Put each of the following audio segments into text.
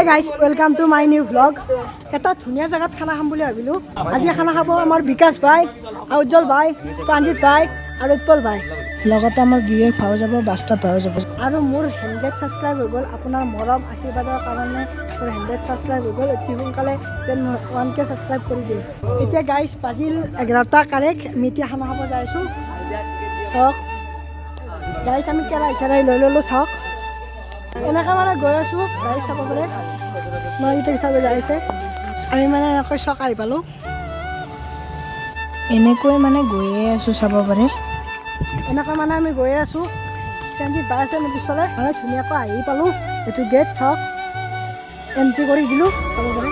Guys welcome to my new blog. এটা ধুনীয়া জেগাত খানা খাম বুলি ভাবিলোঁ। আজি খানা খাব আমাৰ বিকাশ ভাই, উজ্জ্বল ভাই, প্ৰাঞ্জিত ভাই আৰু উৎপল ভাই, লগতে আমাৰ বিবেক ভাও যাব, বাস্তৱ ভাও যাব। আৰু মোৰ 100 ছাবস্ক্ৰাইব হৈ গ'ল। আপোনাৰ মৰম আশীৰ্বাদৰ কাৰণে মোৰ 100 ছাবস্ক্ৰাইব হৈ গ'ল। অতি সোনকালে যেন 1K ছাবস্ক্ৰাইব কৰি দিওঁ। এতিয়া গাইজ বাজিল 11টা কাৰেক্ট। আমি এতিয়া খানা খাব যাই আছোঁ। চাওক গাইজ আমি কেৰাহী চেৰাহী লৈ ল'লোঁ। চাওক এনেকৈ মানে গৈ আছোঁ। গাড়ী চাব পাৰে মই এতিয়া চাব যাই আছে। আমি মানে এনেকৈ চক আহি পালোঁ। এনেকৈ মানে গৈয়ে আছোঁ, চাব পাৰে। এনেকৈ মানে আমি গৈয়ে আছোঁ। ট্ৰেনজিত বাই আছে পিছফালে। মানে ধুনীয়াকৈ আহি পালোঁ। এইটো গেট চাওক, এণ্ট্ৰি কৰি দিলোঁ। চাব পাৰে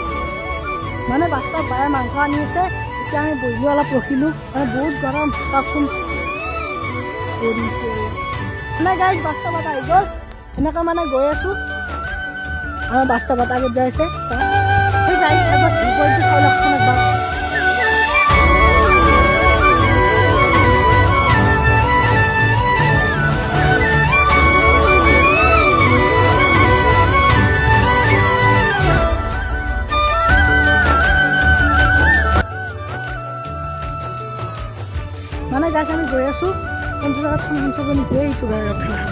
মানে বাস্তৱ বায়ে মাংস আনি আছে। এতিয়া আমি বহিলোঁ, অলপ ৰখিলোঁ। মানে বহুত গৰম চাওকচোন। মানে গাড়ী বাস্তৱত আহি গ'ল। এনেকৈ মানে গৈ আছোঁ। আমাৰ বাস্তৱত আগত যাই আছে। সেই গাড়ী এবাৰ ভিডিঅ'টো চাই লওকচোন একবাৰ। মানে গাইছ আমি গৈ আছোঁ। কোনটো জেগাত খানা চাব নেকি? এইটো জেগাত খানা খাম,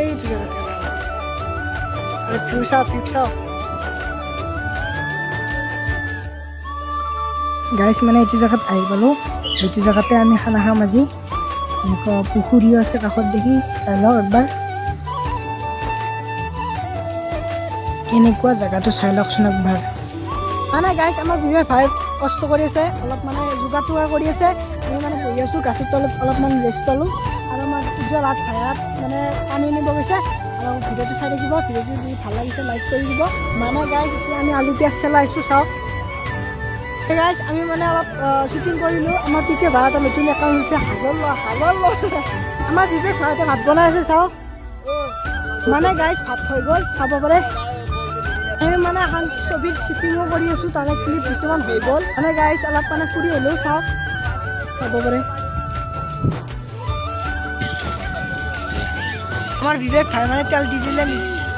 এইটো জেগাত খানা খাম। আৰু ভিউ চাওক গাইছ। মানে এইটো জেগাত আহি পালোঁ। এইটো জেগাতে আমি খানা খাম আজি। এনেকুৱা পুখুৰীও আছে কাষত, দেখি চাই লওঁ একবাৰ। কেনেকুৱা জেগাটো চাই লওকচোন একবাৰ। মানে গাইছ আমাৰ বিবেক ভাই কষ্ট কৰি আছে, অলপ মানে যোগাৰ টোগাৰ কৰি আছে। আমি মানে বহি আছোঁ গাছৰ তলত, অলপমান ৰেষ্ট ল'লোঁ। আৰু আমাৰ উজ্জ্বল হাত ভায়াত মানে পানী নিব গৈছে। আৰু ভিডিঅ'টো চাই থাকিব। ভিডিঅ'টো যদি ভাল লাগিছে লাইক কৰি দিব। মানে গাইছ এতিয়া আমি আলু পিঁয়াজ চেলাইছোঁ। চাওক গাইছ আমি মানে অলপ শ্বুটিং কৰিলোঁ। আমাৰ পিকে ভাই এটা নতুন একাউণ্ট হৈছে, হাগৰ ল। আমাৰ বিবেক ভাইতে ভাত বনাই আছে। চাওক মানে গাইছ ভাত হৈ গ'ল, চাব পাৰে। আমি মানে এখন ছবিৰ শ্বুটিঙো কৰি আছোঁ, তাৰে ক্লিপ দুটামান হৈ গ'ল। মানে গাইছ অলপ মানে ফুৰি আহিলোঁ। চাওক চাব পাৰে। আমাৰ বিবেক ভাই মানে তেল দি দিলে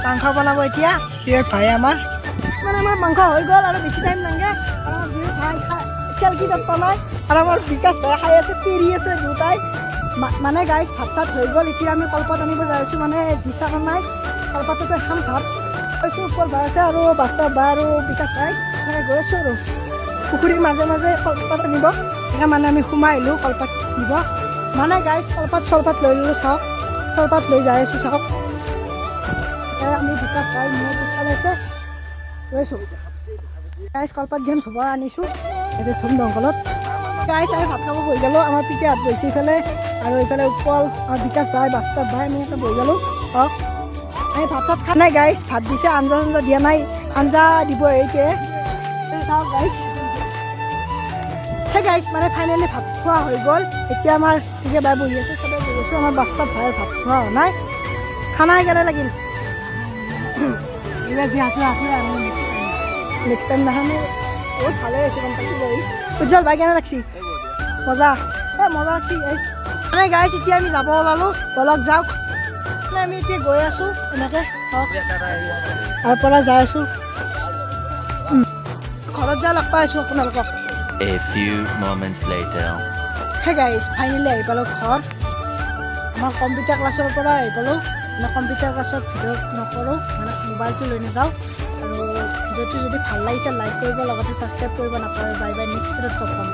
মাংস বনাব এতিয়া। বিবেক ভাই আমাৰ মাংস হৈ গ'ল আৰু বেছি টাইম নালাগে। আৰু আমাৰ বিবেক ভাই চেলকি তাত নাই। আৰু আমাৰ বিকাশ ভাই খাই আছে, পেৰি আছে দুটাই। মানে গাইছ ভাত চাত হৈ গ'ল। এতিয়া আমি কলপাত আনিব যাই আছোঁ। মানে দিচাখন নাই, কলপাততে খাম ভাত। উৎপল ভাই আছে আৰু বাস্তৱ ভাই আৰু বিকাশ ভাই এনেকৈ গৈ আছোঁ। আৰু পুখুৰীৰ মাজে মাজে কলপাত আনিব। এনেকৈ মানে আমি সোমাই আহিলোঁ কলপাত দিব। মানে গাইছ কলপাত চলপাত লৈ ল'লোঁ। চাওক কলপাত লৈ যাই আছোঁ। চাওক আমি বিকাশ ভাই মোৰ পিছফালে আছে, গৈছোঁ গাইছ কলপাত ঘেন ধুব আনিছোঁ। এতিয়া ধুম দংকলত। গাইছ আমি ভাত খাব বহি গ'লোঁ। আমাৰ পিকে হাত বহিছে ইফালে, আৰু এইফালে উৎপল আৰু বিকাশ ভাই, বাস্তৱ ভাই, আমি ইয়াতে বহি গ'লোঁ। চাওক আমি ভাত চাত খোৱা নাই গাইছ। ভাত দিছে, আঞ্জা চাঞ্জা দিয়া নাই। আঞ্জা দিব এইটোৱে। চাওক গাইছ সেই গাইছ মানে ফাইনেলি ভাত খোৱা হৈ গ'ল। এতিয়া আমাৰ পিকে ভাই বহি আছে, চবেই বহি আছোঁ। আমাৰ বাস্তৱ ভাইৰ ভাত খোৱা হোৱা নাই। খানা কেনে লাগিল? এইবাৰ যি আছোঁ আৰু নেক্সট টাইম নাখানে। বহুত ভালে হৈছে গম পাইছোঁ। বহি উজ্জ্বল ভাই কেনে লাগছি? মজা মজা লাগছি গাইছ। মানে গাইছ এতিয়া আমি যাব ওলালোঁ। বলক যাওক। মানে আমি এতিয়া গৈ আছোঁ এনেকৈ। তাৰ পৰা যাই আছোঁ ঘৰত যাই লগ পাই আছোঁ আপোনালোকক। A few moments later. হে গাইছ ফাইনেলি আহি পালোঁ ঘৰ। আমাৰ কম্পিউটাৰ ক্লাছৰ পৰা আহি পালোঁ। মানে কম্পিউটাৰ ক্লাছত ভিডিঅ' নকৰোঁ, মানে মোবাইলটো লৈ নাযাওঁ। আৰু ভিডিঅ'টো যদি ভাল লাগিছে লাইক কৰিব, লগতে ছাবস্ক্ৰাইব কৰিব নাপাহৰিব। বাই বাই, নেক্সট ভিডিঅ'ত লগ পাম।